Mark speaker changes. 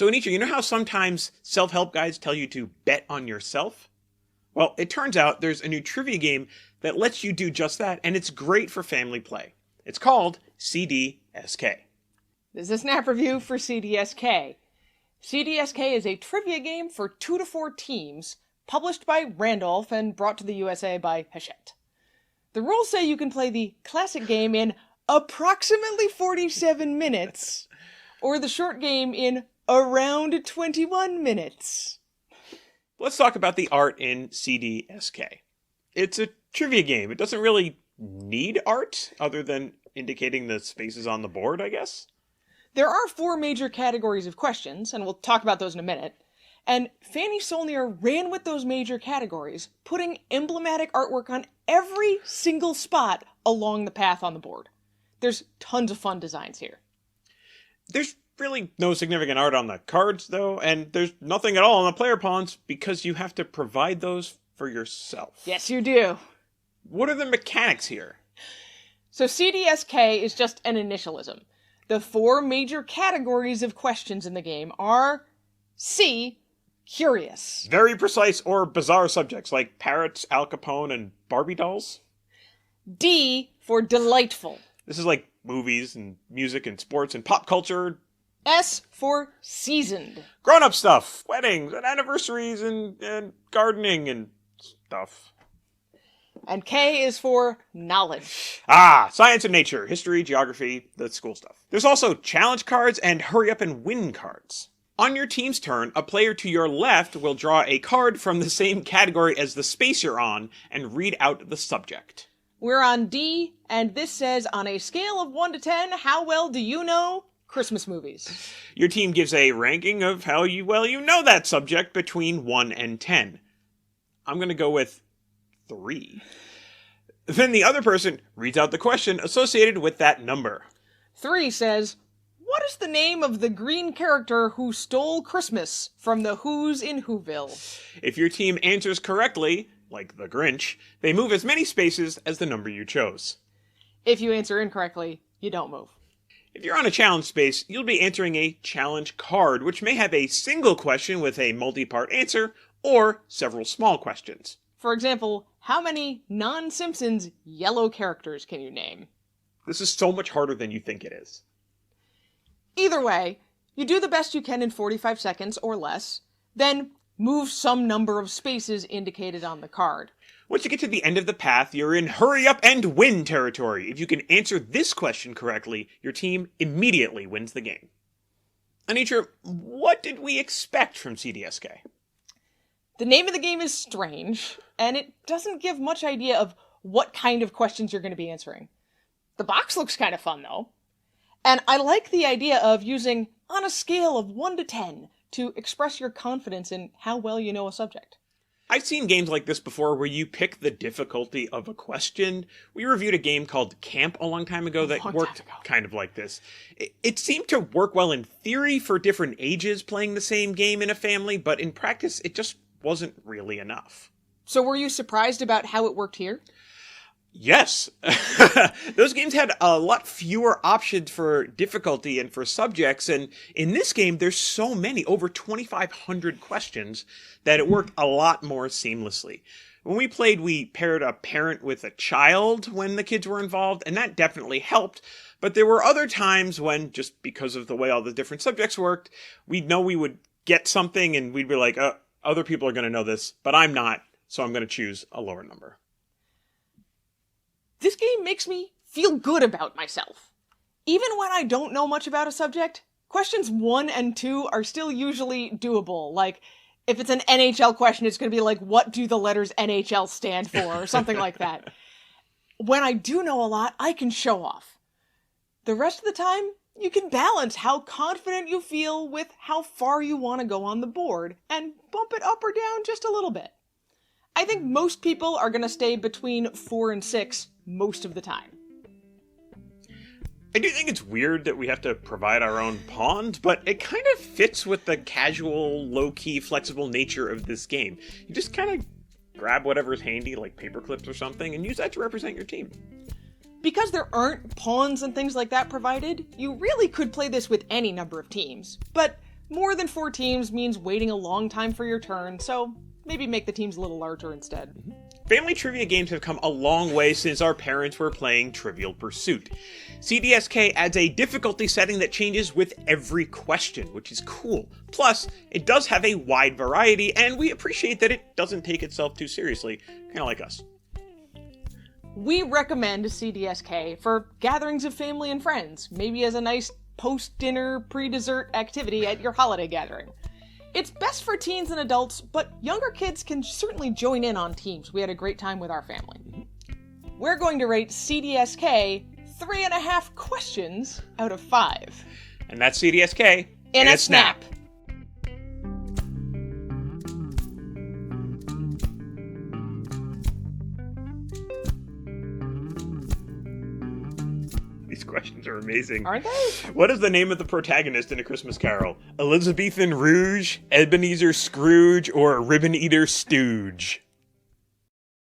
Speaker 1: So Anitra, you know how sometimes self-help guides tell you to bet on yourself? Well, it turns out there's a new trivia game that lets you do just that, and it's great for family play. It's called CDSK.
Speaker 2: This is a snap review for CDSK. CDSK is a trivia game for 2 to 4 teams, published by Randolph and brought to the USA by Hachette. The rules say you can play the classic game in approximately 47 minutes, or the short game in around 21 minutes.
Speaker 1: Let's talk about the art in CDSK. It's a trivia game. It doesn't really need art, other than indicating the spaces on the board, I guess.
Speaker 2: There are 4 major categories of questions, and we'll talk about those in a minute. And Fanny Solnier ran with those major categories, putting emblematic artwork on every single spot along the path on the board. There's tons of fun designs here.
Speaker 1: There's really no significant art on the cards, though, and there's nothing at all on the player pawns because you have to provide those for yourself.
Speaker 2: Yes, you do.
Speaker 1: What are the mechanics here?
Speaker 2: So CDSK is just an initialism. The 4 major categories of questions in the game are C, curious.
Speaker 1: Very precise or bizarre subjects like parrots, Al Capone, and Barbie dolls.
Speaker 2: D for delightful.
Speaker 1: This is like movies and music and sports and pop culture.
Speaker 2: S for seasoned.
Speaker 1: Grown-up stuff. Weddings and anniversaries and gardening and stuff.
Speaker 2: And K is for knowledge.
Speaker 1: Science and nature, history, geography, the school stuff. There's also challenge cards and hurry up and win cards. On your team's turn, a player to your left will draw a card from the same category as the space you're on and read out the subject.
Speaker 2: We're on D, and this says, on a scale of 1 to 10, how well do you know Christmas movies?
Speaker 1: Your team gives a ranking of how well you know that subject between 1 and 10. I'm going to go with 3. Then the other person reads out the question associated with that number.
Speaker 2: 3 says, what is the name of the green character who stole Christmas from the Who's in Whoville?
Speaker 1: If your team answers correctly, like the Grinch, they move as many spaces as the number you chose.
Speaker 2: If you answer incorrectly, you don't move.
Speaker 1: If you're on a challenge space, you'll be answering a challenge card, which may have a single question with a multi-part answer, or several small questions.
Speaker 2: For example, how many non-Simpsons yellow characters can you name?
Speaker 1: This is so much harder than you think it is.
Speaker 2: Either way, you do the best you can in 45 seconds or less, then move some number of spaces indicated on the card.
Speaker 1: Once you get to the end of the path, you're in hurry up and win territory. If you can answer this question correctly, your team immediately wins the game. Anitra, what did we expect from CDSK?
Speaker 2: The name of the game is strange, and it doesn't give much idea of what kind of questions you're going to be answering. The box looks kind of fun, though. And I like the idea of using on a scale of 1 to 10 to express your confidence in how well you know a subject.
Speaker 1: I've seen games like this before where you pick the difficulty of a question. We reviewed a game called Camp a long time ago that worked kind of like this. It seemed to work well in theory for different ages playing the same game in a family, but in practice it just wasn't really enough.
Speaker 2: So were you surprised about how it worked here?
Speaker 1: Yes. Those games had a lot fewer options for difficulty and for subjects, and in this game there's so many, over 2,500 questions, that it worked a lot more seamlessly. When we played, we paired a parent with a child when the kids were involved, and that definitely helped, but there were other times when, just because of the way all the different subjects worked, we'd know we would get something and we'd be like, other people are going to know this, but I'm not, so I'm going to choose a lower number.
Speaker 2: This game makes me feel good about myself. Even when I don't know much about a subject, questions 1 and 2 are still usually doable. Like, if it's an NHL question, it's going to be like, what do the letters NHL stand for? Or something like that. When I do know a lot, I can show off. The rest of the time, you can balance how confident you feel with how far you want to go on the board, and bump it up or down just a little bit. I think most people are going to stay between 4 and 6 most of the time.
Speaker 1: I do think it's weird that we have to provide our own pawns, but it kind of fits with the casual, low-key, flexible nature of this game. You just kind of grab whatever's handy, like paper clips or something, and use that to represent your team.
Speaker 2: Because there aren't pawns and things like that provided, you really could play this with any number of teams. But More than 4 teams means waiting a long time for your turn, so maybe make the teams a little larger instead.
Speaker 1: Family trivia games have come a long way since our parents were playing Trivial Pursuit. CDSK adds a difficulty setting that changes with every question, which is cool. Plus, it does have a wide variety, and we appreciate that it doesn't take itself too seriously, kind of like us.
Speaker 2: We recommend CDSK for gatherings of family and friends, maybe as a nice post-dinner, pre-dessert activity at your holiday gathering. It's best for teens and adults, but younger kids can certainly join in on teams. We had a great time with our family. We're going to rate CDSK 3.5 questions out of 5.
Speaker 1: And that's CDSK
Speaker 2: In a snap.
Speaker 1: These questions are amazing.
Speaker 2: Aren't they?
Speaker 1: What is the name of the protagonist in A Christmas Carol? Elizabethan Rouge, Ebenezer Scrooge, or Ribbon Eater Stooge?